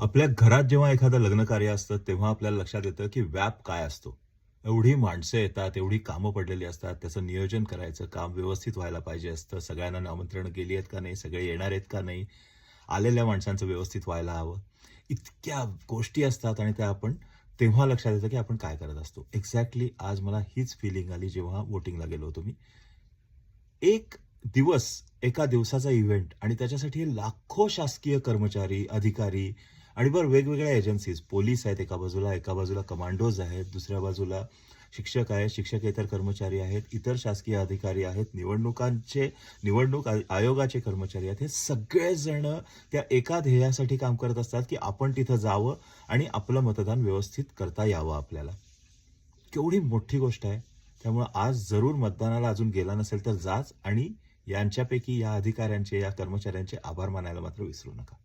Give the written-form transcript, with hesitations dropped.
आपल्या घरात जेव्हा एखादं लग्न कार्य असतं, तेव्हा आपल्याला लक्षात येतं, की व्याप काय असतो. एवढी माणसं येतात, एवढी कामं पडलेली असतात, त्याचं नियोजन करायचं, काम व्यवस्थित व्हायला पाहिजे असतं. सगळ्यांना आमंत्रण गेली आहेत का नाही? सगळे येणार आहेत का नाही? आलेल्या माणसांचं व्यवस्थित व्हायला हवं. इतक्या गोष्टी असतात आणि त्या आपण तेव्हा लक्षात येतं, की आपण काय करत असतो. एक्झॅक्टली आज मला हीच फिलिंग आली, जेव्हा व्होटिंगला गेलो होतो मी. एक दिवस, एका दिवसाचा इव्हेंट आणि त्याच्यासाठी लाखो शासकीय कर्मचारी, अधिकारी आणि बरं वेगवेगळ्या एजन्सीज, पोलीस आहेत एका बाजूला कमांडोज आहेत, दुसऱ्या बाजूला शिक्षक आहेत, शिक्षकेतर कर्मचारी आहेत, इतर शासकीय अधिकारी आहेत, निवडणूक आयोगाचे कर्मचारी आहेत. हे सगळेजण त्या एका ध्येयासाठी काम करत असतात, की आपण तिथं जावं आणि आपलं मतदान व्यवस्थित करता यावं आपल्याला. केवढी मोठी गोष्ट आहे. त्यामुळं आज जरूर मतदानाला अजून गेला नसेल तर जाच आणि यांच्यापैकी या अधिकाऱ्यांचे, या कर्मचाऱ्यांचे आभार मानायला मात्र विसरू नका.